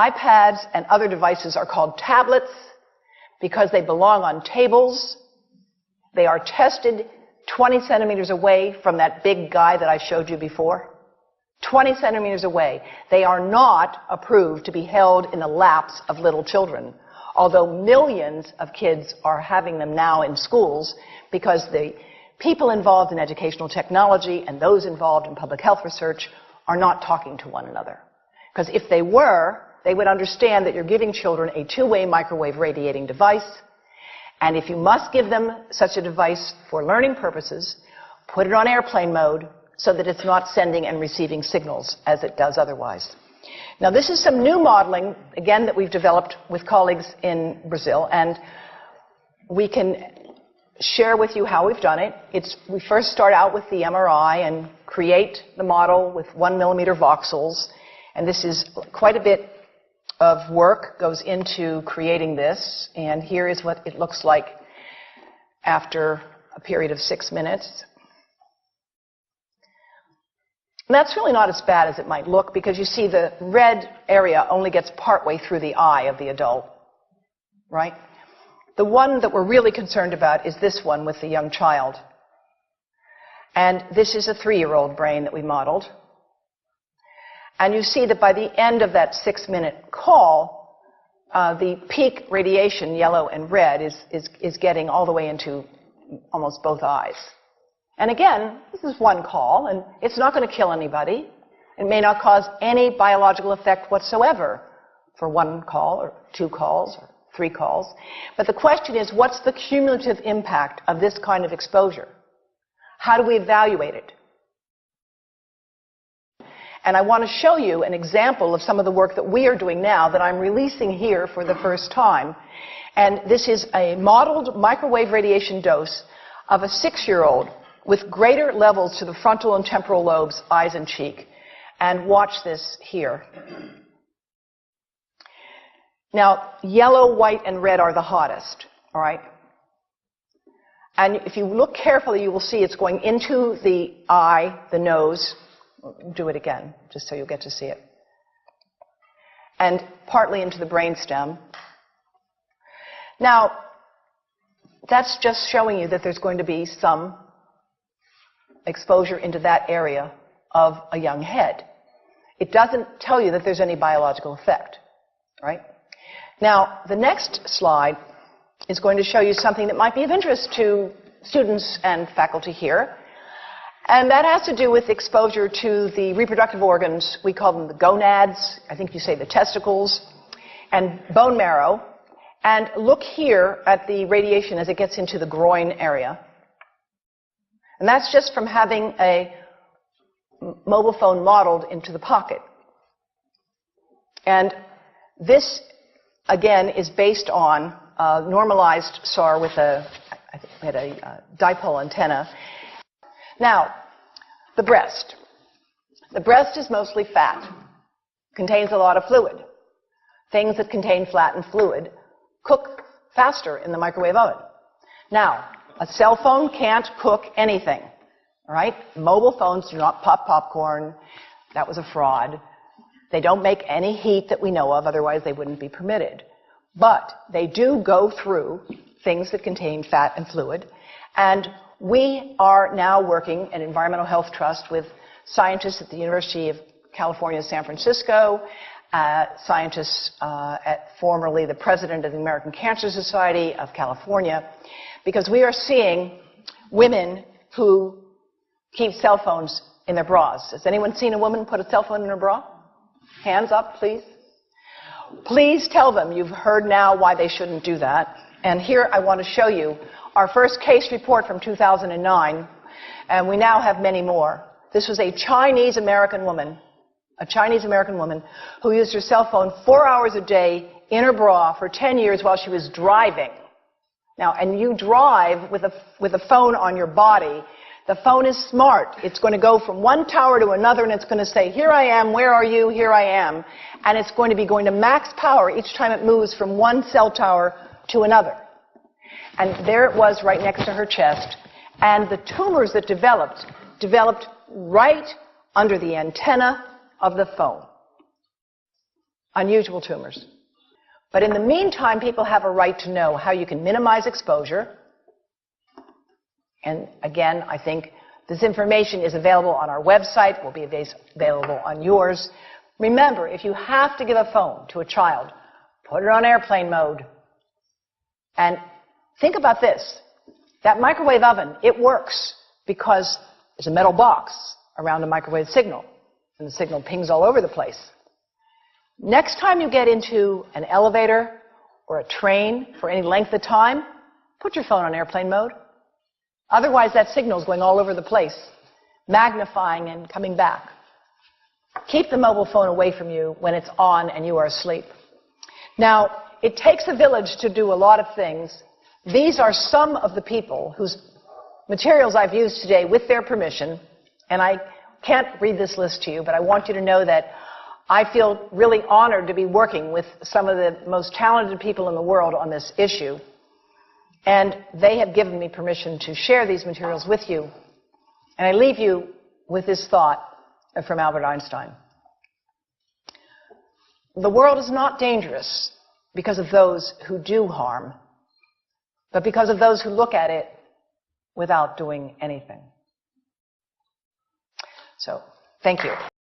iPads and other devices are called tablets because they belong on tables. They are tested 20 centimeters away from that big guy that I showed you before. 20 centimeters away. They are not approved to be held in the laps of little children, although millions of kids are having them now in schools because the people involved in educational technology and those involved in public health research are not talking to one another. Because if they were, they would understand that you're giving children a two-way microwave radiating device, and if you must give them such a device for learning purposes, put it on airplane mode so that it's not sending and receiving signals as it does otherwise. Now, this is some new modeling, again, that we've developed with colleagues in Brazil, and we can share with you how we've done it. We first start out with the MRI and create the model with 1 millimeter voxels, and this is quite a bit of work goes into creating this, and here is what it looks like after a period of 6 minutes. And that's really not as bad as it might look because you see the red area only gets partway through the eye of the adult, right? The one that we're really concerned about is this one with the young child. And this is a 3-year-old brain that we modeled. And you see that by the end of that 6-minute call, the peak radiation, yellow and red, is getting all the way into almost both eyes. And again, this is one call, and it's not going to kill anybody. It may not cause any biological effect whatsoever for 1 call or 2 calls or 3 calls. But the question is, what's the cumulative impact of this kind of exposure? How do we evaluate it? And I want to show you an example of some of the work that we are doing now that I'm releasing here for the first time. And this is a modeled microwave radiation dose of a 6-year-old with greater levels to the frontal and temporal lobes, eyes and cheek. And watch this here. Now, yellow, white, and red are the hottest, all right? And if you look carefully, you will see it's going into the eye, the nose. Do it again, just so you'll get to see it. And partly into the brainstem. Now, that's just showing you that there's going to be some exposure into that area of a young head. It doesn't tell you that there's any biological effect, right? Now, the next slide is going to show you something that might be of interest to students and faculty here. And that has to do with exposure to the reproductive organs. We call them the gonads. I think you say the testicles. And bone marrow. And look here at the radiation as it gets into the groin area. And that's just from having a mobile phone modeled into the pocket. And this, again, is based on a normalized SAR with I think we had a dipole antenna. Now, the breast. The breast is mostly fat, contains a lot of fluid. Things that contain fat and fluid cook faster in the microwave oven. Now, a cell phone can't cook anything, all right? Mobile phones do not pop popcorn. That was a fraud. They don't make any heat that we know of, otherwise they wouldn't be permitted. But they do go through things that contain fat and fluid, and we are now working at Environmental Health Trust with scientists at the University of California, San Francisco, scientists at formerly the president of the American Cancer Society of California, because we are seeing women who keep cell phones in their bras. Has anyone seen a woman put a cell phone in her bra? Hands up, please. Please tell them you've heard now why they shouldn't do that. And here I want to show you our first case report from 2009, and we now have many more. This was a Chinese-American woman who used her cell phone 4 hours a day in her bra for 10 years while she was driving. Now, and you drive with a phone on your body. The phone is smart. It's going to go from one tower to another, and it's going to say, here I am, where are you, here I am. And it's going to be going to max power each time it moves from one cell tower to another. And there it was right next to her chest. And the tumors that developed right under the antenna of the phone. unusual tumors. But in the meantime, people have a right to know how you can minimize exposure. And again, I think this information is available on our website, will be available on yours. Remember, if you have to give a phone to a child, put it on airplane mode. And think about this. That microwave oven, it works because there's a metal box around the microwave signal, and the signal pings all over the place. Next time you get into an elevator or a train for any length of time, put your phone on airplane mode. Otherwise, that signal is going all over the place, magnifying and coming back. Keep the mobile phone away from you when it's on and you are asleep. Now, it takes a village to do a lot of things. These are some of the people whose materials I've used today with their permission, and I can't read this list to you, but I want you to know that I feel really honored to be working with some of the most talented people in the world on this issue. And they have given me permission to share these materials with you. And I leave you with this thought from Albert Einstein. The world is not dangerous because of those who do harm, but because of those who look at it without doing anything. So, thank you.